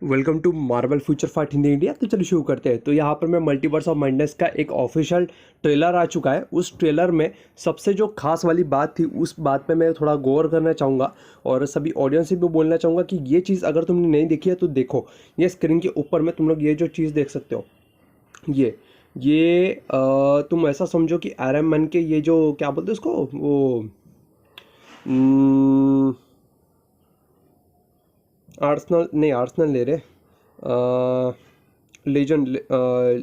Welcome to Marvel Future Fight Hindi India. तो चलिए शुरू करते हैं। तो यहाँ पर मैं मल्टीवर्स ऑफ मैडनेस का एक ऑफिशियल ट्रेलर आ चुका है। उस ट्रेलर में सबसे जो खास वाली बात थी उस बात पे मैं थोड़ा गौर करना चाहूँगा और सभी ऑडियंस से भी बोलना चाहूँगा कि ये चीज़ अगर तुमने नहीं देखी है तो देखो। ये स्क्रीन के ऊपर में तुम लोग ये जो चीज़ देख सकते हो, तुम ऐसा समझो कि आयरन मैन के ये जो क्या बोलते हैं उसको, वो आर्सनल नहीं, आर्सनल ले रहे legion,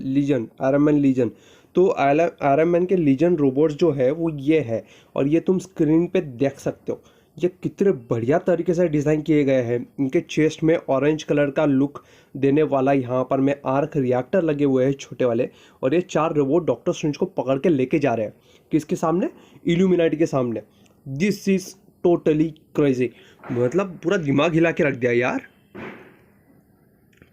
legion Iron Man legion. तो आयरन मैन के लीजन रोबोट्स जो है वो ये है और ये तुम स्क्रीन पे देख सकते हो। ये कितने बढ़िया तरीके से डिज़ाइन किए गए हैं। इनके चेस्ट में ऑरेंज कलर का लुक देने वाला यहाँ पर में आर्क रिएक्टर लगे हुए हैं छोटे वाले, और ये 4 रोबोट डॉक्टर स्ट्रेंज को पकड़ के लेके जा रहे हैं। किसके सामने? इल्यूमिनाटी के सामने। This is totally crazy. मतलब पूरा दिमाग हिला के रख दिया यार,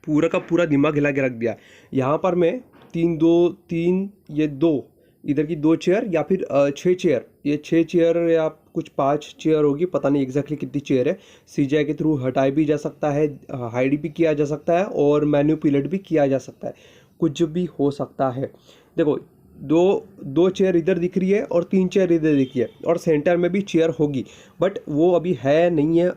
पूरा का पूरा दिमाग हिला के रख दिया। यहाँ पर मैं ये दो इधर की 2 चेयर या फिर 6 चेयर, ये 6 चेयर या कुछ 5 चेयर होगी, पता नहीं एग्जैक्टली कितनी चेयर है। सीजीआई के थ्रू हटाई भी जा सकता है, हाइड भी किया जा सकता है और मैन्युपुलेट भी किया जा सकता है, कुछ भी हो सकता है। देखो, दो चेयर इधर दिख रही है और 3 चेयर इधर दिख रही है और सेंटर में भी चेयर होगी, बट वो अभी है नहीं है,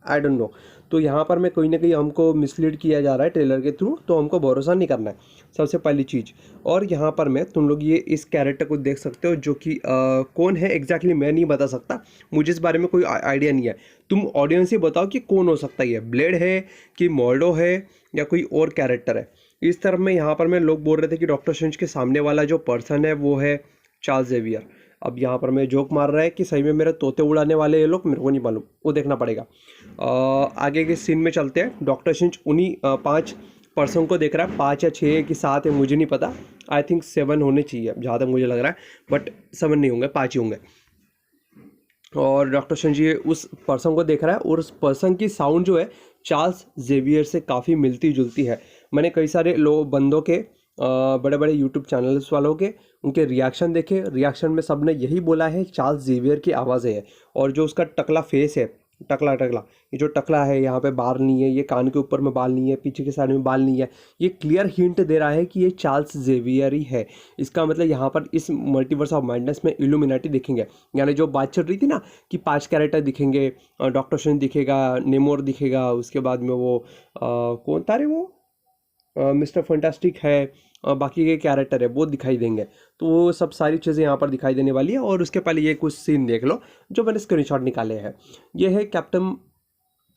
आई डोंट नो। तो यहाँ पर मैं कहीं ना कहीं हमको मिसलीड किया जा रहा है ट्रेलर के थ्रू, तो हमको भरोसा नहीं करना है, सबसे पहली चीज़। और यहाँ पर मैं तुम लोग ये इस कैरेक्टर को देख सकते हो जो कि कौन है एग्जैक्टली मैं नहीं बता सकता, मुझे इस बारे में कोई आइडिया नहीं है। तुम ऑडियंस ही बताओ कि कौन हो सकता है, ये ब्लेड है कि मॉर्डो है या कोई और कैरेक्टर है। इस तरफ में यहाँ पर मैं लोग बोल रहे थे कि डॉक्टर स्ट्रेंज के सामने वाला जो पर्सन है वो है चार्ल्स जेवियर। अब यहाँ पर मैं जोक मार रहा है कि सही में मेरे तोते उड़ाने वाले ये लोग, मेरे को नहीं मालूम, वो देखना पड़ेगा। आगे के सीन में चलते हैं। डॉक्टर स्ट्रेंज उन्हीं 5 पर्सन को देख रहा है, 5 या 6 कि 7 है मुझे नहीं पता, आई थिंक 7 होने चाहिए जहाँ तक मुझे लग रहा है, बट 7 नहीं होंगे, 5 ही होंगे। और डॉक्टर स्ट्रेंज ये उस पर्सन को देख रहा है और उस पर्सन की साउंड जो है चार्ल्स जेवियर से काफ़ी मिलती जुलती है। मैंने कई सारे बंदों के बड़े बड़े यूट्यूब चैनल्स वालों के उनके रिएक्शन देखे, रिएक्शन में सब ने यही बोला है चार्ल्स जेवियर की आवाज़ है। और जो उसका टकला फेस है, टकला ये जो टकला है, यहाँ पे बाल नहीं है, ये कान के ऊपर में बाल नहीं है, पीछे के साइड में बाल नहीं है, ये क्लियर हिंट दे रहा है कि ये चार्ल्स जेवियर ही है। इसका मतलब यहाँ पर इस मल्टीवर्स ऑफ मैडनेस में इल्यूमिनाटी दिखेंगे। यानी जो बात चल रही थी ना कि 5 कैरेक्टर दिखेंगे, डॉक्टर स्ट्रेंज दिखेगा, नेमोर दिखेगा, उसके बाद में वो कौन था रे वो मिस्टर फैंटास्टिक है, बाकी के कैरेक्टर है वो दिखाई देंगे। तो वो सब सारी चीज़ें यहाँ पर दिखाई देने वाली है। और उसके पहले ये कुछ सीन देख लो जो मैंने स्क्रीनशॉट निकाले हैं। ये है कैप्टन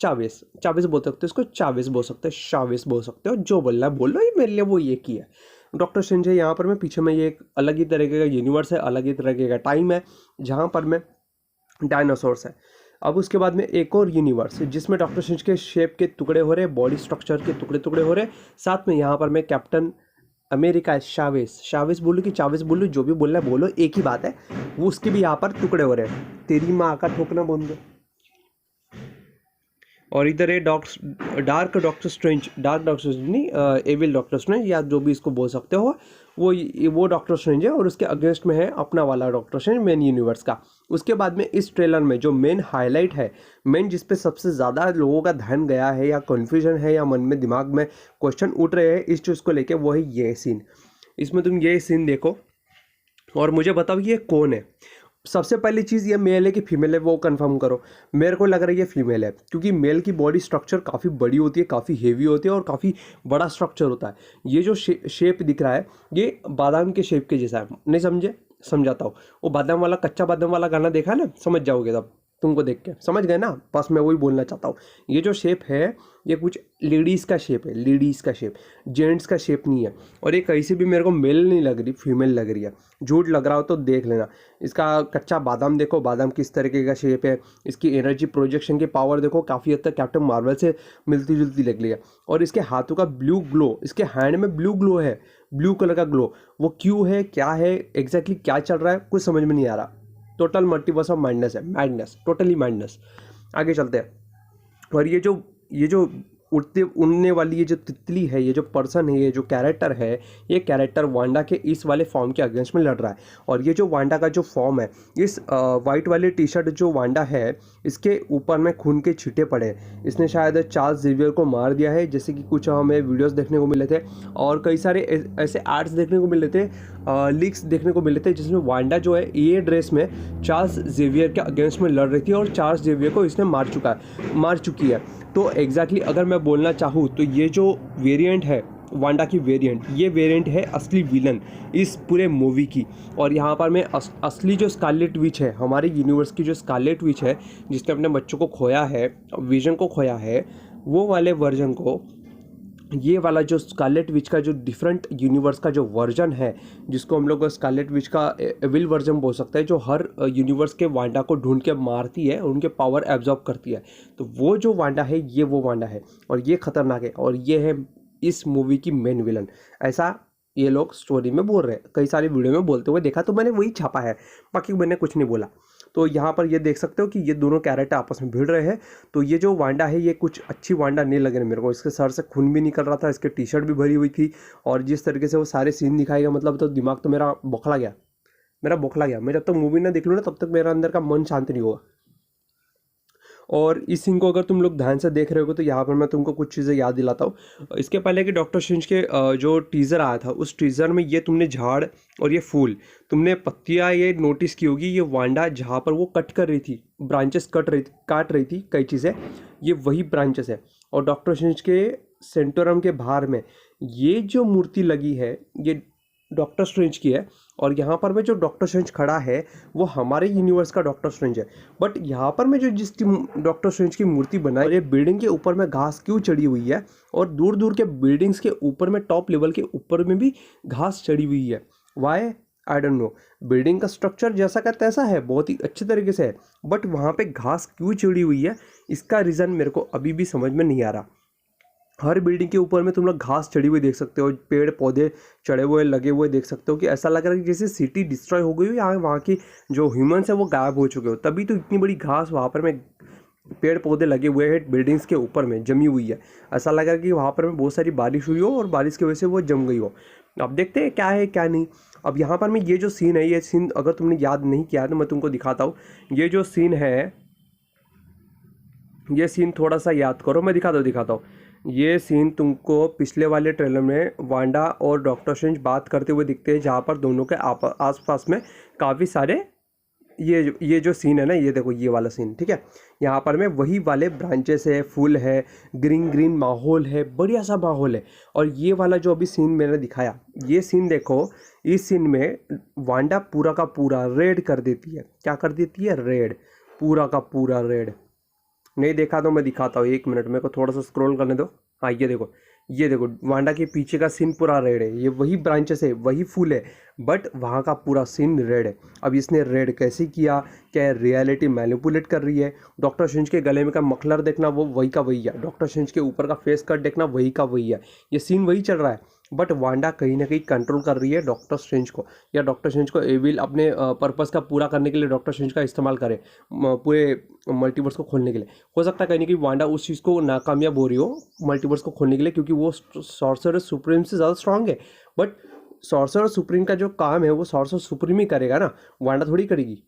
चावेस बोल सकते हो इसको, चावेस बोल सकते हो, शावेस बोल सकते हो, जो बोलना है बोल लो, ये मेरे लिए वो एक ही है। डॉक्टर स्ट्रेंज है यहाँ पर। मैं पीछे में ये एक अलग ही तरीके का यूनिवर्स है, अलग ही तरीके का टाइम है जहाँ पर मैं डायनासोर्स है। अब उसके बाद में एक और यूनिवर्स जिसमें डॉक्टर स्ट्रेंज के शेप के टुकड़े हो रहे, बॉडी स्ट्रक्चर के टुकड़े हो रहे। साथ में यहाँ पर मैं कैप्टन अमेरिका शावेस बोलूँ कि चावेस बोलूँ, जो भी बोलना है बोलो, एक ही बात है। वो उसके भी यहाँ पर टुकड़े हो रहे हैं। तेरी माँ का ठोकना बंद। और इधर है डार्क डॉक्टर स्ट्रेंज नहीं, एविल डॉक्टर स्ट्रेंज या जो भी इसको बोल सकते हो, वो डॉक्टर स्ट्रेंज है। और उसके अगेंस्ट में है अपना वाला डॉक्टर स्ट्रेंज मेन यूनिवर्स का। उसके बाद में इस ट्रेलर में जो मेन हाईलाइट है, मेन जिस पे सबसे ज़्यादा लोगों का ध्यान गया है या कन्फ्यूजन है या मन में दिमाग में क्वेश्चन उठ रहे हैं इस चीज़ को लेके, वो है ये सीन। इसमें तुम ये सीन देखो और मुझे बताओ ये कौन है। सबसे पहली चीज़, ये मेल है कि फीमेल है वो कंफर्म करो। मेरे को लग रहा है ये फीमेल है, क्योंकि मेल की बॉडी स्ट्रक्चर काफ़ी बड़ी होती है, काफ़ी हेवी होती है और काफ़ी बड़ा स्ट्रक्चर होता है। ये जो शेप दिख रहा है ये बादाम के शेप के जैसा है। नहीं समझे? समझाता हूँ। वो बादाम वाला, कच्चा बादाम वाला गाना देखा ना, समझ जाओगे तब, तुमको देख के समझ गए ना। बस मैं वही बोलना चाहता हूँ। ये जो शेप है ये कुछ लेडीज़ का शेप है, लेडीज़ का शेप, जेंट्स का शेप नहीं है। और ये कहीं से भी मेरे को मेल नहीं लग रही, फीमेल लग रही है। झूठ लग रहा हो तो देख लेना। इसका कच्चा बादाम देखो, बादाम किस तरीके का शेप है। इसकी एनर्जी प्रोजेक्शन की पावर देखो, काफ़ी हद तक कैप्टन मार्वल से मिलती जुलती लग रही है। और इसके हाथों का ब्लू ग्लो, इसके हैंड में ब्लू ग्लो है, ब्लू कलर का ग्लो, वो क्यों है, क्या है एग्जैक्टली, क्या चल रहा है, कुछ समझ में नहीं आ रहा। टोटल मल्टीवर्स ऑफ मैडनेस है, मैडनेस, टोटली मैडनेस। आगे चलते हैं। और ये जो उड़ते उड़ने वाली ये जो तितली है, ये जो पर्सन है, ये जो कैरेक्टर है, ये कैरेक्टर वांडा के इस वाले फॉर्म के अगेंस्ट में लड़ रहा है। और ये जो वांडा का जो फॉर्म है, इस वाइट वाली टी शर्ट जो वांडा है, इसके ऊपर में खून के छींटे पड़े हैं। इसने शायद चार्ल्स जेवियर को मार दिया है, जैसे कि कुछ हमें वीडियोस देखने को मिले थे और कई सारे ऐसे आर्ट्स देखने को मिले थे, लीक्स देखने को मिले थे, जिसमें वांडा जो है ये ड्रेस में चार्ल्स जेवियर के अगेंस्ट में लड़ रही थी और चार्ल्स जेवियर को इसने मार चुकी है। तो एग्जैक्टली अगर मैं बोलना चाहूँ तो ये जो वेरिएंट है वांडा की वेरिएंट, ये वेरिएंट है असली विलन इस पूरे मूवी की। और यहाँ पर मैं असली जो स्कारलेट विच है, हमारे यूनिवर्स की जो स्कारलेट विच है, जिसने अपने बच्चों को खोया है, विजन को खोया है, वो वाले वर्जन को, ये वाला जो स्कारलेट विच का जो डिफरेंट यूनिवर्स का जो वर्जन है, जिसको हम लोग स्कारलेट विच का एविल वर्जन बोल सकते हैं, जो हर यूनिवर्स के वांडा को ढूंढ के मारती है और उनके पावर एब्जॉर्ब करती है, तो वो जो वांडा है ये वो वांडा है और ये खतरनाक है और ये है इस मूवी की मेन विलन। ऐसा ये लोग स्टोरी में बोल रहे हैं, कई सारी वीडियो में बोलते हुए देखा, तो मैंने वही छापा है, बाकी मैंने कुछ नहीं बोला। तो यहाँ पर ये देख सकते हो कि ये दोनों कैरेक्टर आपस में भिड़ रहे हैं। तो ये जो वांडा है ये कुछ अच्छी वांडा नहीं लग रही मेरे को, इसके सर से खून भी निकल रहा था, इसके टी शर्ट भी भरी हुई थी और जिस तरीके से वो सारे सीन दिखाएगा, मतलब तो दिमाग तो मेरा बौखला गया, मैं जब तक मूवी ना देख लूँ ना तब तक मेरा अंदर का मन शांत नहीं होगा। और इस सीन को अगर तुम लोग ध्यान से देख रहे हो तो यहाँ पर मैं तुमको कुछ चीज़ें याद दिलाता हूँ। इसके पहले कि डॉक्टर स्ट्रेंज के जो टीज़र आया था, उस टीज़र में ये तुमने झाड़ और ये फूल, तुमने पत्तियाँ ये नोटिस की होगी, ये वांडा जहाँ पर वो कट कर रही थी, ब्रांचेस काट रही थी कई चीज़ें, ये वही ब्रांचेस है। और डॉक्टर स्ट्रेंज के सेंटोरम के बाहर में ये जो मूर्ति लगी है ये डॉक्टर स्ट्रेंज की है। और यहाँ पर में जो डॉक्टर स्ट्रेंज खड़ा है वो हमारे यूनिवर्स का डॉक्टर स्ट्रेंज है। बट यहाँ पर में जो जिसकी डॉक्टर स्ट्रेंज की मूर्ति बनाई, और ये बिल्डिंग के ऊपर में घास क्यों चढ़ी हुई है और दूर दूर के बिल्डिंग्स के ऊपर में टॉप लेवल के ऊपर में भी घास चढ़ी हुई है, why I don't know. Building का स्ट्रक्चर जैसा का तैसा है, बहुत ही अच्छे तरीके से है, बट वहाँ पे घास क्यों चढ़ी हुई है इसका रीज़न मेरे को अभी भी समझ में नहीं आ रहा। हर बिल्डिंग के ऊपर में तुम लोग घास चढ़ी हुई देख सकते हो, पेड़ पौधे चढ़े हुए लगे हुए देख सकते हो, कि ऐसा लग रहा है कि जैसे सिटी डिस्ट्रॉय हो गई हो, यहाँ वहाँ की जो ह्यूमंस है वो गायब हो चुके हो, तभी तो इतनी बड़ी घास वहाँ पर में पेड़ पौधे लगे हुए हैं बिल्डिंग्स के ऊपर में जमी हुई है। ऐसा लग रहा है कि वहाँ पर में बहुत सारी बारिश हुई हो और बारिश की वजह से वो जम गई हो। अब देखते हैं क्या है क्या नहीं। अब यहाँ पर में ये जो सीन है, ये सीन अगर तुमने याद नहीं किया तो मैं तुमको दिखाता हूँ। ये जो सीन है, ये सीन थोड़ा सा याद करो, मैं दिखाता हूँ। ये सीन तुमको पिछले वाले ट्रेलर में वांडा और डॉक्टर स्ट्रेंज बात करते हुए दिखते हैं, जहाँ पर दोनों के आसपास में काफ़ी सारे ये जो सीन है ना, ये देखो ये वाला सीन, ठीक है। यहाँ पर में वही वाले ब्रांचेस है, फूल है, ग्रीन माहौल है, बढ़िया सा माहौल है। और ये वाला जो अभी सीन मैंने दिखाया, ये सीन देखो, इस सीन में वांडा पूरा का पूरा रेड कर देती है। क्या कर देती है? रेड, पूरा का पूरा रेड। नहीं देखा तो मैं दिखाता हूँ, 1 मिनट मेरे को थोड़ा सा स्क्रॉल करने दो। हाँ ये देखो वांडा के पीछे का सीन पूरा रेड है, ये वही ब्रांचेस है, वही फूल है, बट वहाँ का पूरा सीन रेड है। अब इसने रेड कैसे किया, क्या रियलिटी मैनिपुलेट कर रही है? डॉक्टर स्ट्रेंज के गले में का मफलर देखना वो वही का वही है, डॉक्टर स्ट्रेंज के ऊपर का फेस कट देखना वही का वही है, ये सीन वही चल रहा है। बट वांडा कहीं ना कहीं कंट्रोल कर रही है डॉक्टर स्ट्रेंज को, या डॉक्टर स्ट्रेंज को एविल अपने पर्पस का पूरा करने के लिए डॉक्टर स्ट्रेंज का इस्तेमाल करे पूरे मल्टीवर्स को खोलने के लिए। हो सकता है कहीं ना कहीं वांडा उस चीज़ को नाकामयाब हो रही हो मल्टीवर्स को खोलने के लिए, क्योंकि वो सॉर्सरर सुप्रीम से ज़्यादा स्ट्रांग है। बट सॉर्सरर सुप्रीम का जो काम है वो सॉर्सरर सुप्रीम ही करेगा ना, वांडा थोड़ी करेगी।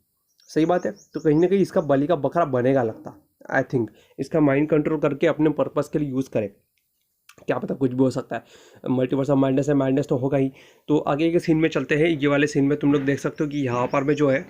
सही बात है। तो कहीं ना कहीं इसका बलि का बकरा बनेगा लगता, आई थिंक इसका माइंड कंट्रोल करके अपने पर्पस के लिए यूज़ करे, क्या पता कुछ भी हो सकता है। मल्टीवर्स ऑफ मैडनेस है, मैडनेस तो होगा ही। तो आगे के सीन में चलते हैं। ये वाले सीन में तुम लोग देख सकते हो कि यहाँ पर में जो है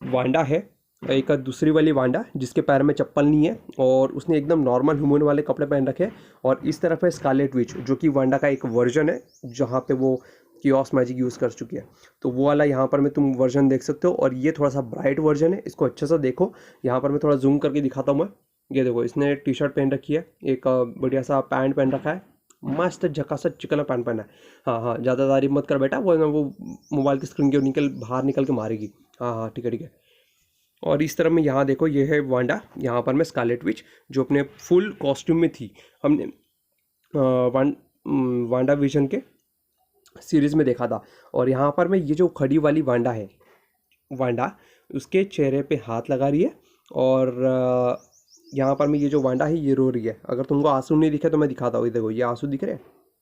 वांडा है, एक दूसरी वाली वांडा जिसके पैर में चप्पल नहीं है और उसने एकदम नॉर्मल ह्यूमन वाले कपड़े पहन रखे हैं। और इस तरफ है स्कारलेट विच, जो कि वांडा का एक वर्जन है जहाँ पे वो कियोस मैजिक यूज़ कर चुकी है। तो वो वाला यहाँ पर मैं तुम वर्जन देख सकते हो, और ये थोड़ा सा ब्राइट वर्जन है, इसको अच्छे से देखो। यहाँ पर मैं थोड़ा जूम करके दिखाता हूँ मैं। ये देखो, इसने टी शर्ट पहन रखी है, एक बढ़िया सा पैंट पहन रखा है, मस्त झकासा चिकना पैंट पहना है। हाँ, ज़्यादा तारीफ मत कर बेटा, वो मोबाइल की स्क्रीन के बाहर निकल के मारेगी। हाँ, ठीक है। और इस तरह में यहाँ देखो, ये है वांडा, यहाँ पर मैं स्कारलेट विच जो अपने फुल कॉस्ट्यूम में थी। हमने वांडा विजन के सीरीज़ में देखा था। और यहाँ पर मैं ये जो खड़ी वाली वांडा है, वांडा उसके चेहरे पे हाथ लगा रही है और यहाँ पर मैं ये जो वांडा है ये रो रही है। अगर तुमको आंसू नहीं दिखे तो मैं दिखाता हूँ, ये देखो ये आंसू दिख रहे हैं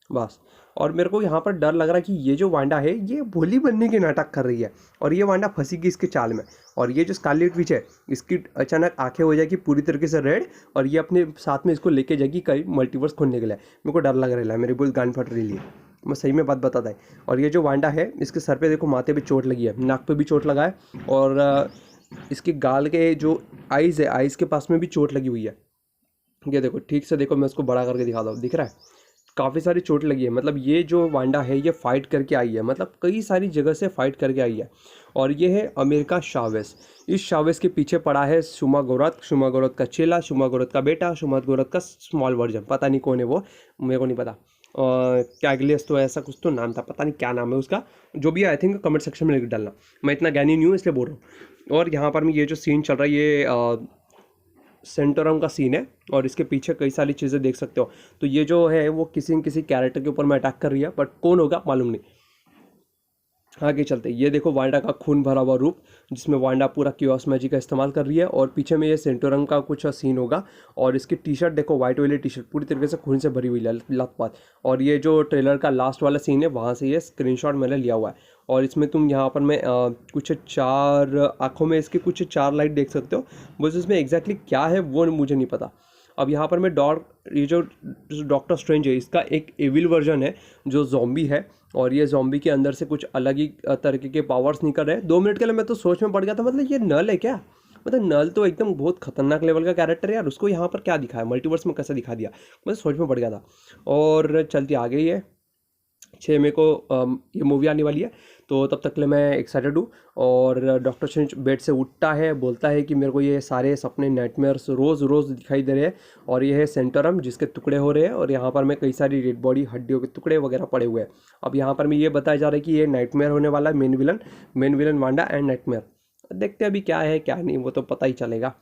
बस। और मेरे को यहाँ पर डर लग रहा है कि ये जो वांडा है ये भोली बनने की नाटक कर रही है और ये वांडा फंसीगी इसके चाल में। और ये जो स्कारलेट विच है इसकी अचानक आंखें हो जाएगी पूरी तरीके से रेड और ये अपने साथ में इसको लेके जाएगी कहीं मल्टीवर्स खोलने के लिए। मेरे को डर लग रहा है, मेरी बहुत गान फट रही है, मैं सही में बात बताता है। और ये जो वांडा है इसके सर पे देखो माथे पे चोट लगी है, नाक पे भी चोट लगा है और इसके गाल के जो आइज़ है आइज़ के पास में भी चोट लगी हुई है। ये देखो ठीक से देखो, मैं इसको बड़ा करके दिखाता हूँ, दिख रहा है काफ़ी सारी चोट लगी है। मतलब ये जो वांडा है ये फाइट करके आई है, मतलब कई सारी जगह से फाइट करके आई है। और ये है अमेरिका चावेज़। इस चावेज़ के पीछे पड़ा है शुमागोरत का चेला, शुमागोरत का बेटा, शुमागोरत का स्मॉल वर्जन, पता नहीं कौन है वो, मेरे को नहीं पता। कैगलियस तो ऐसा कुछ तो नाम था, पता नहीं क्या नाम है उसका, जो भी आई थिंक कमेंट सेक्शन में लिख डालना, मैं इतना ज्ञानी नहीं हूँ इसलिए बोल रहा हूँ। और यहाँ पर मैं ये जो सीन चल रहा है ये सेंटरम का सीन है और इसके पीछे कई सारी चीज़ें देख सकते हो। तो ये जो है वो किसी न किसी कैरेक्टर के ऊपर में अटैक कर रही है, बट कौन होगा मालूम नहीं। आगे चलते, ये देखो वांडा का खून भरा हुआ रूप जिसमें वांडा पूरा क्योस मैजिक का इस्तेमाल कर रही है और पीछे में ये सेंटोरम का कुछ सीन होगा। और इसकी टी शर्ट देखो, वाइट वाली टी शर्ट पूरी तरीके से खून से भरी हुई है लथपथ। और ये जो ट्रेलर का लास्ट वाला सीन है वहाँ से ये स्क्रीनशॉट मैंने लिया हुआ है। और इसमें तुम यहाँ पर मैं कुछ 4 आँखों में इसके कुछ 4 लाइट देख सकते हो, बस इसमें एग्जैक्टली क्या है वो मुझे नहीं पता। अब यहाँ पर मैं ये जो डॉक्टर स्ट्रेंज है इसका एक एविल वर्जन है जो ज़ॉम्बी है और ये ज़ॉम्बी के अंदर से कुछ अलग ही तरीके के पावर्स निकल रहे हैं। 2 मिनट के लिए मैं तो सोच में पड़ गया था, मतलब ये नल है क्या, मतलब नल तो एकदम बहुत खतरनाक लेवल का कैरेक्टर है यार, उसको यहाँ पर क्या दिखाया, मल्टीवर्स में कैसे दिखा दिया, मैं सोच में पड़ गया था। और चलती आ गई है 6 मई को ये मूवी आने वाली है, तो तब तक के लिए मैं एक्साइटेड हूँ। और डॉक्टर स्ट्रेंज बेड से उठता है, बोलता है कि मेरे को ये सारे सपने नाइटमेयर्स रोज़ रोज़ दिखाई दे रहे हैं और ये है सेंटरम जिसके टुकड़े हो रहे हैं और यहाँ पर मैं कई सारी डेड बॉडी हड्डियों के टुकड़े वगैरह पड़े हुए हैं। अब यहाँ पर मैं ये बताया जा रहा है कि ये नाइटमेयर होने वाला है, main villain Wanda and nightmare. देखते हैं अभी क्या है क्या नहीं, वो तो पता ही चलेगा।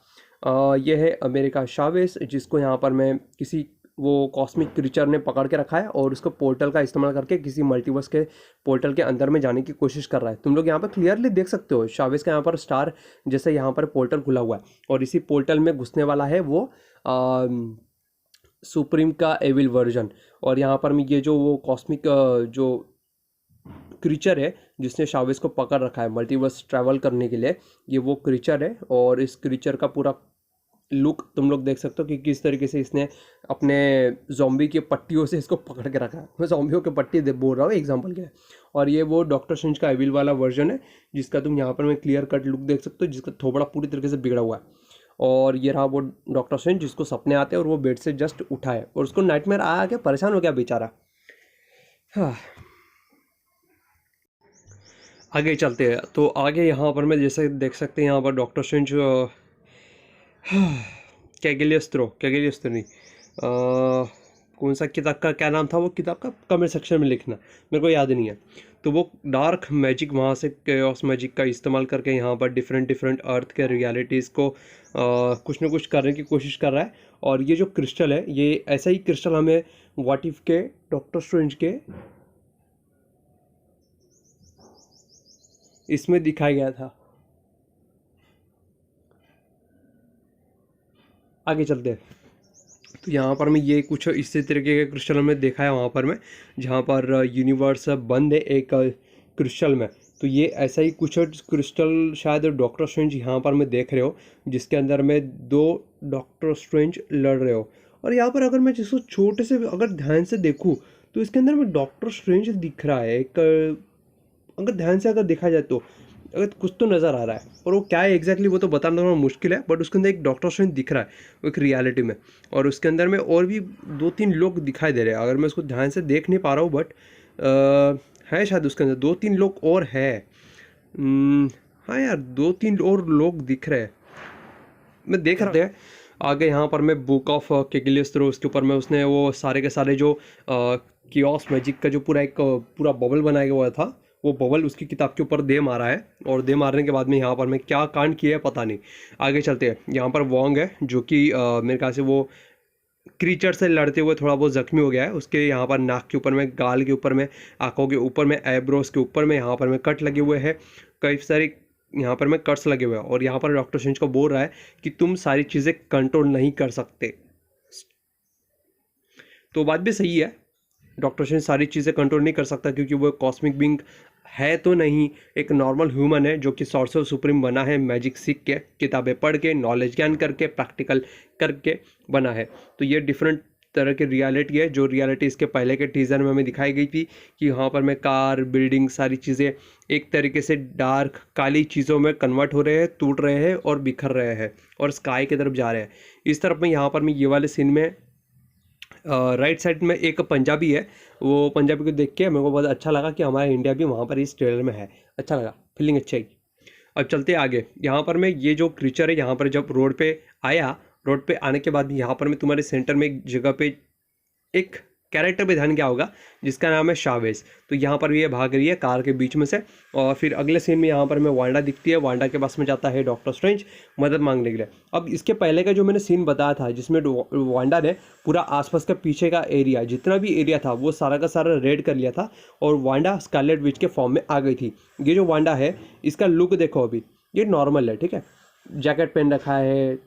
ये है अमेरिका चावेज़ जिसको यहाँ पर मैं किसी वो कॉस्मिक क्रीचर ने पकड़ के रखा है और उसको पोर्टल का इस्तेमाल करके किसी मल्टीवर्स के पोर्टल के अंदर में जाने की कोशिश कर रहा है। तुम लोग यहाँ पर क्लियरली देख सकते हो चावेज़ का यहाँ पर स्टार जैसे यहाँ पर पोर्टल खुला हुआ है और इसी पोर्टल में घुसने वाला है वो सुप्रीम का एविल वर्जन। और यहाँ पर मैं ये जो वो कॉस्मिक जो क्रीचर है जिसने चावेज़ को पकड़ रखा है मल्टीवर्स ट्रैवल करने के लिए, ये वो क्रीचर है। और इस क्रीचर का पूरा लुक तुम लोग देख सकते हो कि किस तरीके से इसने अपने ज़ॉम्बी की पट्टियों से इसको पकड़ के रखा है। मैं ज़ॉम्बियों की पट्टी बोल रहा हूँ एग्जांपल के लिए। और ये वो डॉक्टर स्ट्रेंज का एविल वाला वर्जन है जिसका तुम यहाँ पर मैं क्लियर कट लुक देख सकते हो, जिसका थोबड़ा पूरी तरीके से बिगड़ा हुआ है। और ये रहा वो डॉक्टर स्ट्रेंज जिसको सपने आते हैं और वो बेड से जस्ट उठा है और उसको नाइटमेयर आ के परेशान हो गया बेचारा। हाँ, आगे चलते हैं। तो आगे यहाँ पर मैं जैसे देख सकते हैं यहाँ पर डॉक्टर स्ट्रेंज कैगलियस्त्रो नहीं, कौन सा किताब का क्या नाम था वो किताब का, कमेंट सेक्शन में लिखना, मेरे को याद नहीं है। तो वो डार्क मैजिक वहाँ से केओस मैजिक का इस्तेमाल करके यहाँ पर डिफरेंट अर्थ के रियलिटीज़ को कुछ ना कुछ करने की कोशिश कर रहा है। और ये जो क्रिस्टल है ये ऐसा ही क्रिस्टल हमें व्हाट इफ के डॉक्टर स्ट्रेंज के इसमें दिखाया गया था। आगे चलते हैं। तो यहाँ पर मैं ये कुछ इसी तरीके के क्रिस्टल में देखा है वहाँ पर मैं, जहाँ पर यूनिवर्स बंद है एक क्रिस्टल में। तो ये ऐसा ही कुछ क्रिस्टल शायद डॉक्टर स्ट्रेंज यहाँ पर मैं देख रहे हो जिसके अंदर में 2 डॉक्टर स्ट्रेंज लड़ रहे हो। और यहाँ पर अगर मैं जिसको छोटे से अगर ध्यान से देखूँ तो इसके अंदर में डॉक्टर स्ट्रेंज दिख रहा है एक, अगर ध्यान से अगर देखा जाए तो अगर कुछ तो नज़र आ रहा है, और वो क्या है एग्जैक्टली वो तो बताना थोड़ा मुश्किल है, बट उसके अंदर एक डॉक्टर स्ट्रेंज दिख रहा है एक रियलिटी में। और उसके अंदर में और भी 2-3 लोग दिखाई दे रहे हैं, अगर मैं उसको ध्यान से देख नहीं पा रहा हूँ, बट है शायद उसके अंदर 2-3 लोग और है। हाँ यार 2-3 और लोग दिख रहे हैं, मैं देख रहा है। आगे यहाँ पर मैं बुक ऑफ कैगलियस्त्रो उसके ऊपर में उसने वो सारे के सारे जो कियोस मैजिक का जो पूरा एक पूरा बबल बनाया हुआ था वो बबल उसकी किताब के ऊपर दे मारा है। और दे मारने के बाद में यहाँ पर मैं क्या कांड किया है पता नहीं। आगे चलते हैं। यहाँ पर वोंग है जो कि मेरे ख्याल से वो क्रीचर से लड़ते हुए थोड़ा बहुत जख्मी हो गया है। उसके यहाँ पर नाक के ऊपर में, गाल के ऊपर में, आंखों के ऊपर में, आईब्रोज के ऊपर में यहाँ पर में कट लगे हुए हैं। कई सारी यहाँ पर मैं कट्स लगे हुए हैं और यहाँ पर डॉक्टर स्ट्रेंज को बोल रहा है कि तुम सारी चीज़ें कंट्रोल नहीं कर सकते। तो बात भी सही है, डॉक्टर स्ट्रेंज सारी चीज़ें कंट्रोल नहीं कर सकता क्योंकि वो कॉस्मिक बीइंग है तो नहीं, एक नॉर्मल ह्यूमन है जो कि सॉर्सर सुप्रीम बना है मैजिक सीख के, किताबें पढ़ के, नॉलेज ज्ञान करके, प्रैक्टिकल करके बना है। तो ये डिफरेंट तरह की रियलिटी है, जो रियलिटी इसके पहले के टीज़र में हमें दिखाई गई थी कि यहाँ पर मैं कार, बिल्डिंग, सारी चीज़ें एक तरीके से डार्क काली चीज़ों में कन्वर्ट हो रहे हैं, टूट रहे हैं और बिखर रहे हैं और स्काई की तरफ जा रहे हैं। इस तरफ में यहाँ पर मैं ये वाले सीन में राइट साइड में एक पंजाबी है, वो पंजाबी को देख के मेरे को बहुत अच्छा लगा कि हमारा इंडिया भी वहाँ पर इस ट्रेलर में है। अच्छा लगा, फीलिंग अच्छी आई। अब चलते आगे। यहाँ पर मैं ये जो क्रीचर है यहाँ पर जब रोड पे आया, रोड पे आने के बाद यहाँ पर मैं तुम्हारे सेंटर में एक जगह पे एक कैरेक्टर पे ध्यान क्या होगा जिसका नाम है शावेज। तो यहाँ पर भी ये भाग रही है कार के बीच में से और फिर अगले सीन में यहाँ पर मैं वांडा दिखती है, वांडा के पास में जाता है डॉक्टर स्ट्रेंज मदद मांगने के लिए। अब इसके पहले का जो मैंने सीन बताया था जिसमें वांडा ने पूरा आसपास का पीछे का एरिया जितना भी एरिया था वो सारा का सारा रेड कर लिया था और वांडा स्कारलेट विच के फॉर्म में आ गई थी। ये जो वांडा है इसका लुक देखो, अभी ये नॉर्मल है, ठीक है, जैकेट पहन रखा है,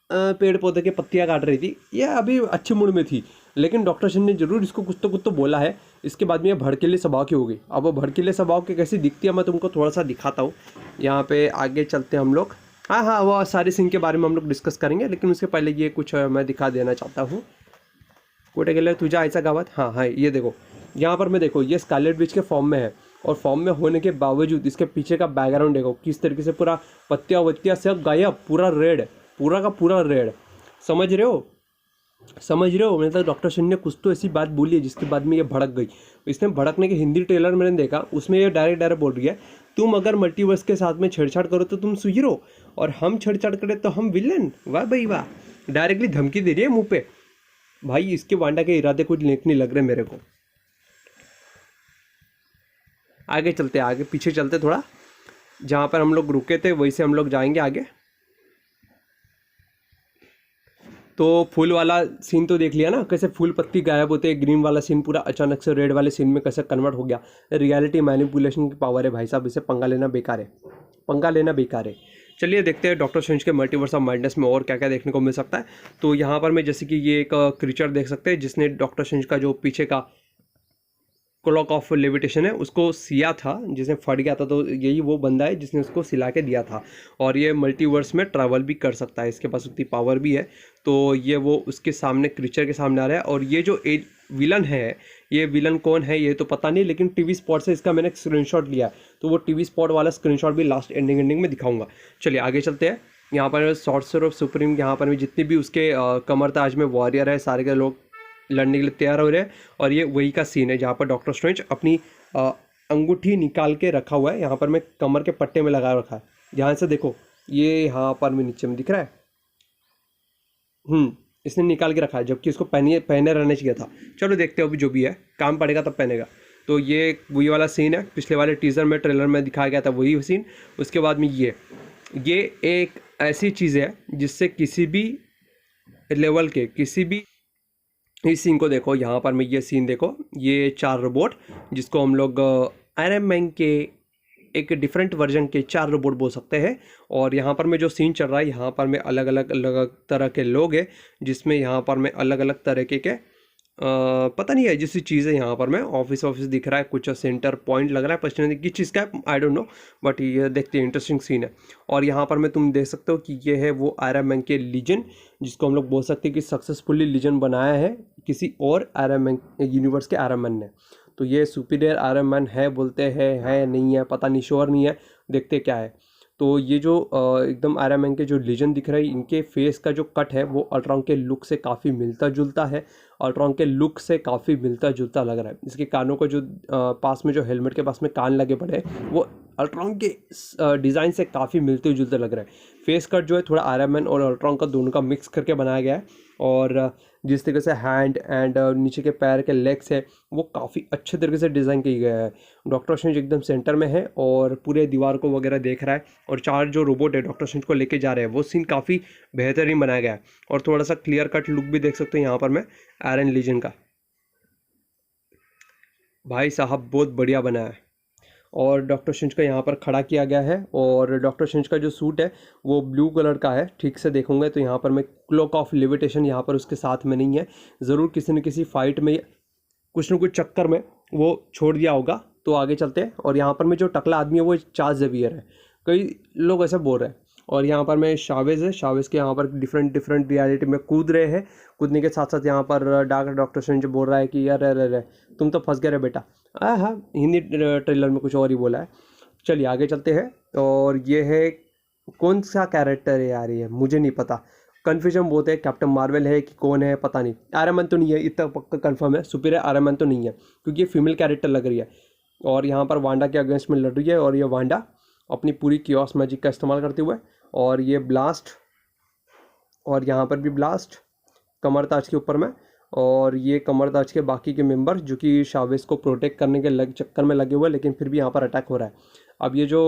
पेड़ पौधे की पत्तियां काट रही थी, ये अभी अच्छे मूड में थी। लेकिन डॉक्टर सिंह ने जरूर इसको कुछ तो बोला है। इसके बाद में ये भड़कीले स्वभाव की हो गई। अब वो भड़कीले स्वभाव की कैसी दिखती है मैं तुमको थोड़ा सा दिखाता हूँ। यहाँ पे आगे चलते हैं हम लोग। हाँ, वो सारे सीन के बारे में हम लोग डिस्कस करेंगे, लेकिन उसके पहले ये कुछ मैं दिखा देना चाहता हूँ। कोटे गेले तुझा ऐसा गावत, हाँ, ये देखो यहाँ पर मैं देखो ये स्कारलेट विच के फॉर्म में है और फॉर्म में होने के बावजूद इसके पीछे का बैकग्राउंड देखो किस तरीके से पूरा पत्तियाँ वत्तियाँ सब गायब, पूरा रेड, पूरा का पूरा रेड। समझ रहे हो? मतलब डॉक्टर सिंह ने कुछ तो ऐसी बात बोली है जिसके बाद में ये भड़क गई। इसने भड़कने के हिंदी ट्रेलर मैंने देखा, उसमें ये डायरेक्ट बोल रही है तुम अगर मल्टीवर्स के साथ में छेड़छाड़ करो तो तुम हीरो और हम छेड़छाड़ करें तो हम विलन। वाह भाई वाह, डायरेक्टली धमकी दे रही है मुंह पे। भाई इसके वांडा के इरादे कुछ नेक नहीं लग रहे मेरे को। आगे चलते, आगे पीछे चलते थोड़ा, जहाँ पर हम लोग रुके थे वहीं से हम लोग जाएंगे आगे। तो फूल वाला सीन तो देख लिया ना, कैसे फूल पत्ती गायब होते हैं, ग्रीन वाला सीन पूरा अचानक से रेड वाले सीन में कैसे कन्वर्ट हो गया। रियलिटी मैनिपुलेशन की पावर है भाई साहब, इसे पंगा लेना बेकार है, पंगा लेना बेकार है। चलिए देखते हैं डॉक्टर स्ट्रेंज के मल्टीवर्स ऑफ माइंडनेस में और क्या क्या देखने को मिल सकता है। तो यहाँ पर मैं जैसे कि ये एक क्रीचर देख सकते हैं जिसने डॉक्टर स्ट्रेंज का जो पीछे का क्लॉक ऑफ लेविटेशन है उसको सिया था, जिसने फट गया था, तो यही वो बंदा है जिसने उसको सिला के दिया था। और ये मल्टीवर्स में ट्रैवल भी कर सकता है, इसके पास उतनी पावर भी है। तो ये वो उसके सामने क्रीचर के सामने आ रहा है। और ये जो विलन है, ये विलन कौन है ये तो पता नहीं, लेकिन टीवी स्पॉट से इसका मैंने स्क्रीनशॉट लिया, तो वो टीवी स्पॉट वाला स्क्रीनशॉट भी लास्ट एंडिंग में दिखाऊंगा। चलिए आगे चलते हैं। यहाँ पर सॉर्सर ऑफ सुप्रीम, यहाँ पर भी जितने भी उसके कमर ताज में वॉरियर है सारे के लोग लड़ने के लिए तैयार हो रहे हैं। और ये वही का सीन है जहाँ पर डॉक्टर स्ट्रेंज अपनी अंगूठी निकाल के रखा हुआ है। यहाँ पर मैं कमर के पट्टे में लगा रखा है, ध्यान से देखो, ये यहाँ पर में नीचे में दिख रहा है। इसने निकाल के रखा है, जबकि इसको पहने रहना चाहिए था। चलो देखते हो अभी, जो भी है काम पड़ेगा तब पहनेगा। तो ये वही वाला सीन है, पिछले वाले टीज़र में ट्रेलर में दिखाया गया था वही सीन। उसके बाद में ये एक ऐसी चीज़ है जिससे किसी भी लेवल के किसी भी, इस सीन को देखो, यहाँ पर मैं ये सीन देखो, ये 4 रोबोट जिसको हम लोग आयरन मैन के एक डिफरेंट वर्जन के 4 रोबोट बोल सकते हैं। और यहाँ पर मैं जो सीन चल रहा है, यहाँ पर मैं अलग अलग तरह के लोग हैं, जिसमें यहाँ पर मैं अलग अलग तरीके के पता नहीं है जैसी चीज़ें, यहाँ पर मैं ऑफिस दिख रहा है, कुछ सेंटर पॉइंट लग रहा है, पर्सनली किस चीज़ का है आई डोंट नो, बट ये देखते हैं इंटरेस्टिंग सीन है। और यहाँ पर मैं तुम देख सकते हो कि ये है वो आयरन मैन के लीजन, जिसको हम लोग बोल सकते हैं कि सक्सेसफुली लीजन बनाया है किसी और आयरन मैन यूनिवर्स के आयरन मैन ने। तो ये सुपीरियर आयरन मैन है बोलते हैं, है नहीं है पता नहीं, श्योर नहीं है, देखते क्या है। तो ये जो एकदम आयरन मैन के जो लीजन दिख रहा है, इनके फेस का जो कट है वो अल्ट्रॉन के लुक से काफ़ी मिलता जुलता है, अल्ट्रॉन के लुक से काफ़ी मिलता जुलता लग रहा है। इसके कानों को जो पास में जो हेलमेट के पास में कान लगे पड़े वो अल्ट्रॉन के डिज़ाइन से काफ़ी मिलते जुलते लग रहा है। फेस कट जो है थोड़ा आयरन मैन और अल्ट्रॉन का दोनों का मिक्स करके बनाया गया है। और जिस तरीके से हैंड एंड नीचे के पैर के लेग्स है वो काफ़ी अच्छे तरीके से डिज़ाइन किया गया है। डॉक्टर स्ट्रेंज एकदम सेंटर में है और पूरे दीवार को वगैरह देख रहा है, और 4 जो रोबोट है डॉक्टर स्ट्रेंज को लेके जा रहे हैं, वो सीन काफ़ी बेहतरीन बनाया गया है। और थोड़ा सा क्लियर कट लुक भी देख सकते हैं यहाँ पर मैं आयरन लीजन का। भाई साहब बहुत बढ़िया बना है। और डॉक्टर स्ट्रेंज का यहाँ पर खड़ा किया गया है। और डॉक्टर स्ट्रेंज का जो सूट है वो ब्लू कलर का है, ठीक से देखूंगे तो यहाँ पर मैं क्लोक ऑफ लिविटेशन यहाँ पर उसके साथ में नहीं है, ज़रूर किसी न किसी फाइट में कुछ न कुछ चक्कर में वो छोड़ दिया होगा। तो आगे चलते हैं। और यहाँ पर मैं जो टकला आदमी है वो चार्ल्स ज़ेवियर है, कई लोग ऐसा बोल रहे हैं। और यहाँ पर मैं शावेज है, शावेज के यहाँ पर डिफरेंट डिफरेंट रियलिटी में कूद रहे हैं। कूदने के साथ साथ यहाँ पर डार्क डॉक्टर स्ट्रेंज बोल रहा है कि यार अरे तुम तो फंस गए रे बेटा। हाँ, हिंदी ट्रेलर में कुछ और ही बोला है। चलिए आगे चलते हैं। और ये है कौन सा कैरेक्टर है यार, ये मुझे नहीं पता, कन्फ्यूजन बहुत है। कैप्टन मार्वल है कि कौन है पता नहीं। आयरन मैन तो नहीं है, इतना पक्का कंफर्म है। सुपीरियर आयरन मैन तो नहीं है क्योंकि ये फीमेल कैरेक्टर लग रही है। और यहाँ पर वांडा के अगेंस्ट में लड़ रही है। और ये वांडा अपनी पूरी कियोस मैजिक का इस्तेमाल करते हुए, और ये ब्लास्ट, और यहाँ पर भी ब्लास्ट कमरताज के ऊपर में। और ये कमरताज के बाकी के मेंबर जो कि शावेज को प्रोटेक्ट करने के चक्कर में लगे हुए, लेकिन फिर भी यहाँ पर अटैक हो रहा है। अब ये जो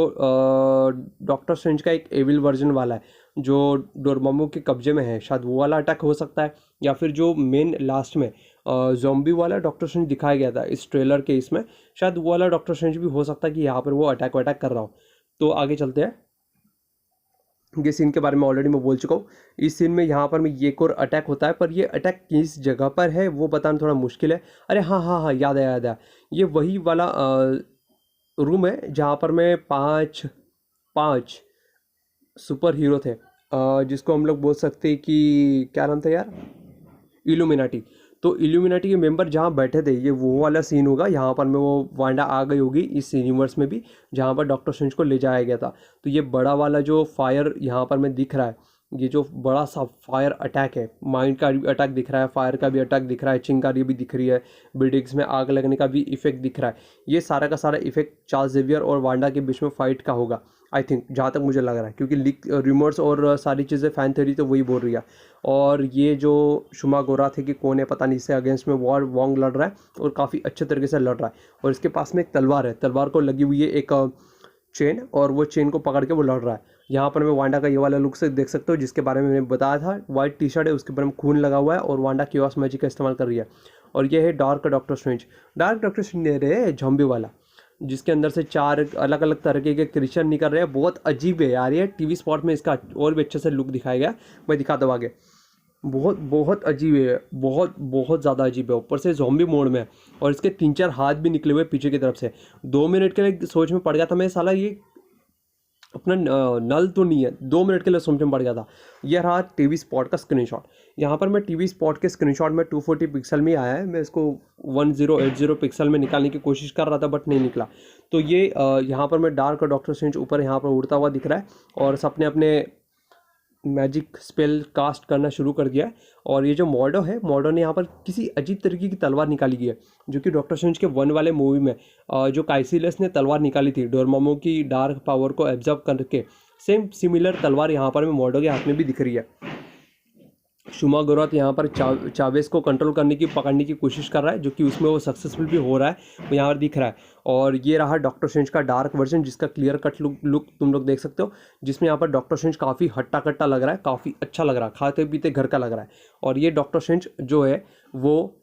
डॉक्टर स्ट्रेंज का एक एविल वर्जन वाला है जो डोरमामू के कब्जे में है, शायद वो वाला अटैक हो सकता है। या फिर जो मेन लास्ट में ज़ॉम्बी वाला डॉक्टर स्ट्रेंज दिखाया गया था इस ट्रेलर के, इसमें शायद वो वाला डॉक्टर स्ट्रेंज भी हो सकता है कि यहाँ पर वो अटैक कर रहा हो। तो आगे चलते हैं। ये सीन के बारे में ऑलरेडी मैं बोल चुका हूँ। इस सीन में यहाँ पर मैं ये एक और अटैक होता है, पर ये अटैक किस जगह पर है वो बताना थोड़ा मुश्किल है। अरे हाँ, याद आया। ये वही वाला रूम है जहाँ पर मैं पाँच सुपर हीरो थे, जिसको हम लोग बोल सकते हैं कि क्या नाम था यार, इल्यूमिनाटी। तो इल्यूमिनाटी के मेंबर जहाँ बैठे थे, ये वो वाला सीन होगा। यहाँ पर मैं वो वांडा आ गई होगी इस यूनिवर्स में भी, जहाँ पर डॉक्टर स्ट्रेंज को ले जाया गया था। तो ये बड़ा वाला जो फायर यहाँ पर में दिख रहा है, ये जो बड़ा सा फायर अटैक है, माइंड का भी अटैक दिख रहा है, फायर का भी अटैक दिख रहा है, चिंगारी भी दिख रही है, बिल्डिंग्स में आग लगने का भी इफेक्ट दिख रहा है। ये सारा का सारा इफेक्ट चार्ल्स ज़ेवियर और वांडा के बीच में फाइट का होगा, आई थिंक, जहाँ तक मुझे लग रहा है। क्योंकि लीक रूमर्स और सारी चीज़ें फैन थ्योरी तो वही बोल रही है। और ये जो शुमा गोरा थे कि कौन है पता नहीं, इससे अगेंस्ट में वॉन्ग लड़ रहा है और काफ़ी अच्छे तरीके से लड़ रहा है। और इसके पास में एक तलवार है, तलवार को लगी हुई है एक चेन, और वो चेन को पकड़ के वो लड़ रहा है। यहाँ पर मैं वांडा का ये वाला लुक से देख सकते हो, जिसके बारे में मैंने बताया था। वाइट टी शर्ट है, उसके ऊपर में खून लगा हुआ है, और वांडा कियोस मैजिक का इस्तेमाल कर रही है। और ये है dark doctor strange. Dark doctor strange रे ज़ॉम्बी वाला, जिसके अंदर से 4 अलग अलग तरीके के क्रिएचर निकल रहे हैं। बहुत अजीब है यार, ये टीवी स्पॉट में इसका और भी अच्छे से लुक दिखाया गया, मैं दिखाता हूँ आगे। बहुत अजीब है, बहुत ज़्यादा अजीब है। ऊपर से ज़ॉम्बी मोड में है, और इसके 3-4 हाथ भी निकले हुए पीछे की तरफ से। 2 मिनट के लिए सोच में पड़ गया था मैं, साला ये अपना नल तो नहीं है। 2 मिनट के लिए सोच में पड़ गया था। यह रहा टीवी स्पॉट का स्क्रीनशॉट। यहाँ पर मैं टीवी स्पॉट के स्क्रीनशॉट में 240 पिक्सल में आया है, मैं इसको 1080 पिक्सल में निकालने की कोशिश कर रहा था, बट नहीं निकला। तो ये यहाँ पर मैं डार्क डॉक्टर स्ट्रेंज ऊपर यहाँ पर उड़ता हुआ दिख रहा है, और सबने अपने मैजिक स्पेल कास्ट करना शुरू कर दिया है। और ये जो मॉर्डो है, मॉर्डो ने यहाँ पर किसी अजीब तरीके की तलवार निकाली गई है, जो कि डॉक्टर स्ट्रेंज के 1 वाले मूवी में जो काइसिलस ने तलवार निकाली थी डोरमामू की डार्क पावर को एब्जॉर्ब करके, सेम सिमिलर तलवार यहाँ पर मॉर्डो के हाथ में भी दिख रही है। शुमा गोरात यहाँ पर चावेस को कंट्रोल करने की, पकड़ने की कोशिश कर रहा है, जो कि उसमें वो सक्सेसफुल भी हो रहा है, वो यहाँ पर दिख रहा है। और ये रहा डॉक्टर स्ट्रेंज का डार्क वर्जन, जिसका क्लियर कट लुक तुम लोग देख सकते हो, जिसमें यहाँ पर डॉक्टर स्ट्रेंज काफ़ी हट्टा कट्टा लग रहा है, काफ़ी अच्छा लग रहा है, खाते पीते घर का लग रहा है। और ये डॉक्टर स्ट्रेंज जो है वो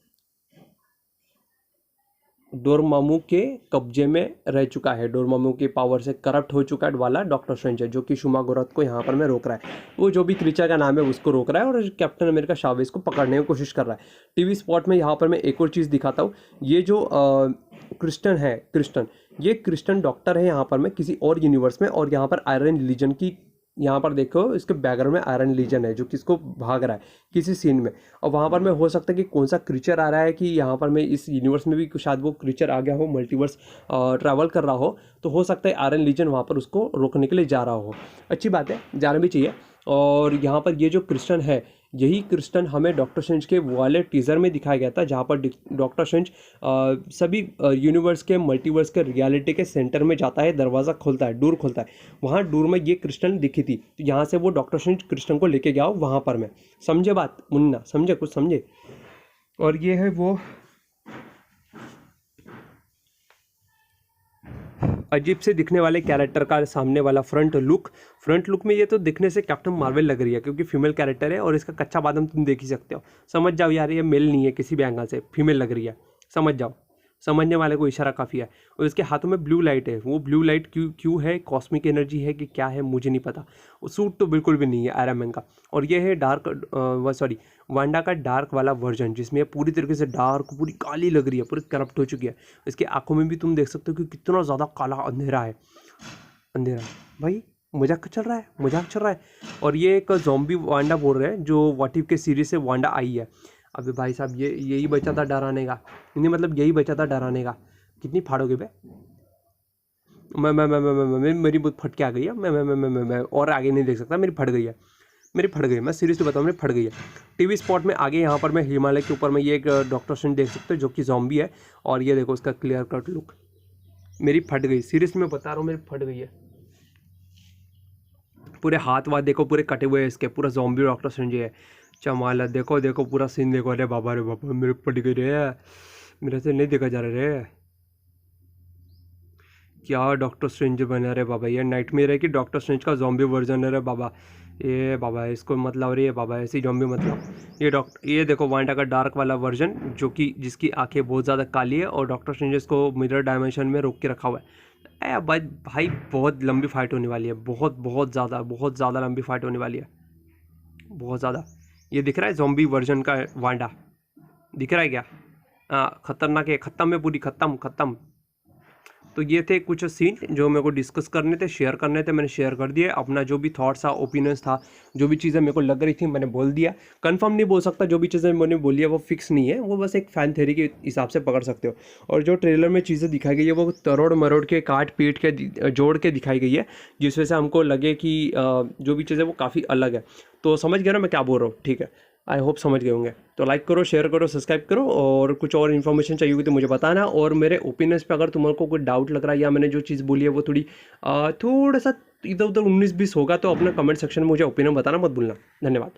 डोरमामू के कब्जे में रह चुका है, डोरमामू के पावर से करप्ट हो चुका है वाला डॉक्टर स्ट्रेंज है, जो कि शुमा गोरात को यहाँ पर मैं रोक रहा है। वो जो भी क्रीचर का नाम है उसको रोक रहा है, और कैप्टन अमेरिका शावेज को पकड़ने की कोशिश कर रहा है। टीवी स्पॉट में यहाँ पर मैं एक और चीज़ दिखाता हूँ। ये जो क्रिस्टन ये क्रिस्टन डॉक्टर है यहाँ पर मैं किसी और यूनिवर्स में, और यहाँ पर आयरन लीजन की, यहाँ पर देखो इसके बैकग्राउंड में आयरन लीजन है जो कि इसको भाग रहा है किसी सीन में। और वहाँ पर मैं हो सकता है कि कौन सा क्रीचर आ रहा है, कि यहाँ पर मैं इस यूनिवर्स में भी शायद वो क्रीचर आ गया हो, मल्टीवर्स ट्रैवल कर रहा हो, तो हो सकता है आयरन लीजन वहाँ पर उसको रोकने के लिए जा रहा हो। अच्छी बात है, जाना भी चाहिए। और यहाँ पर ये जो क्रिस्टन है, यही क्रिस्टन हमें डॉक्टर स्ट्रेंज के वाले टीज़र में दिखाया गया था, जहाँ पर डॉक्टर स्ट्रेंज सभी यूनिवर्स के, मल्टीवर्स के, रियलिटी के सेंटर में जाता है, दरवाज़ा खोलता है, डोर खोलता है। वहाँ डोर में ये क्रिस्टन दिखी थी, तो यहाँ से वो डॉक्टर स्ट्रेंज क्रिस्टन को लेके गया वहाँ पर मैं। समझे बात मुन्ना, समझे, कुछ समझे। और ये है वो अजीब से दिखने वाले कैरेक्टर का सामने वाला फ्रंट लुक में ये तो दिखने से कैप्टन मार्वल लग रही है, क्योंकि फीमेल कैरेक्टर है, और इसका कच्चा बादाम तुम देख ही सकते हो। समझ जाओ यार, ये मेल नहीं है किसी भी एंगल से, फीमेल लग रही है, समझ जाओ। समझने वाले को इशारा काफ़ी है। और इसके हाथों में ब्लू लाइट है, वो ब्लू लाइट क्यों है, कॉस्मिक एनर्जी है कि क्या है मुझे नहीं पता। वो सूट तो बिल्कुल भी नहीं है आयरन मैन का। और ये है वांडा का डार्क वाला वर्जन, जिसमें पूरी तरीके से डार्क, पूरी काली लग रही है, पूरी करप्ट हो चुकी है। इसकी आंखों में भी तुम देख सकते हो कि कितना ज़्यादा काला अंधेरा है, अंधेरा। भाई मजाक चल रहा है, मजाक चल रहा है। और ये एक ज़ॉम्बी वांडा बोल रहे हैं, जो व्हाट इफ के सीरीज से वांडा आई है। अबे भाई साहब, ये यही बचा था डराने का, नहीं मतलब यही बचा था डराने का। कितनी फाड़ोगे बे? मैं मेरी बुत फट के आ गई है। मैं और आगे नहीं देख सकता, मेरी फट गई है, मेरी फट गई है। मैं सीरियसली बताऊँ, मेरी फट गई है। टीवी स्पॉट में आगे यहाँ पर मैं हिमालय के ऊपर में ये एक डॉक्टर स्ट्रेंज देख सकते हो, जो कि ज़ॉम्बी है। और ये देखो उसका क्लियर कट लुक, मेरी फट गई, सीरियसली मैं बता रहा हूँ, मेरी फट गई है। पूरे हाथ वाथ देखो, पूरे कटे हुए हैं इसके, पूरा ज़ॉम्बी डॉक्टर स्ट्रेंज है। चमाल है, देखो देखो पूरा सीन देखो। अरे बाबा, रे बाबा, मेरे फट गई रे, मेरे से नहीं देखा जा रहा रे। क्या डॉक्टर स्ट्रेंज बना रे बाबा, ये नाइटमेयर है कि डॉक्टर स्ट्रेंज का ज़ॉम्बी वर्जन है रे बाबा। ये बाबा इसको मतलब, अरे ये बाबा ऐसी ज़ॉम्बी मतलब। ये देखो वांडा का डार्क वाला वर्जन, जो कि जिसकी आंखें बहुत ज़्यादा काली है, और डॉक्टर स्ट्रेंज इसको मिरर डायमेंशन में रोक के रखा हुआ है। भाई बहुत लंबी फाइट होने वाली है, बहुत ज़्यादा लंबी फाइट होने वाली है, बहुत ज़्यादा। ये दिख रहा है ज़ॉम्बी वर्जन का वांडा, दिख रहा है क्या? खतरनाक है, ख़त्म है, पूरी ख़त्म। तो ये थे कुछ सीन जो मेरे को डिस्कस करने थे, शेयर करने थे, मैंने शेयर कर दिए। अपना जो भी थॉट्स था, ओपिनियंस था, जो भी चीज़ें मेरे को लग रही थी, मैंने बोल दिया। कंफर्म नहीं बोल सकता, जो भी चीज़ें मैंने बोली है वो फिक्स नहीं है, वो बस एक फ़ैन थ्योरी के हिसाब से पकड़ सकते हो। और जो ट्रेलर में चीज़ें दिखाई गई है वो तरोड़ मरोड़ के, काट पीट के, जोड़ के दिखाई गई है, जिस वजह से हमको लगे कि जो भी चीज़ें वो काफ़ी अलग है। तो समझ गया ना मैं क्या बोल रहा हूँ? ठीक है, आई होप समझ गए होंगे। तो लाइक करो, शेयर करो, सब्सक्राइब करो, और कुछ और इन्फॉर्मेशन चाहिए होगी तो मुझे बताना। और मेरे ओपिनियंस पे अगर तुम्हारे को कोई डाउट लग रहा है, या मैंने जो चीज़ बोली है वो थोड़ा सा इधर उधर 19-20 होगा, तो अपना कमेंट सेक्शन में मुझे ओपिनियन बताना मत भूलना। धन्यवाद।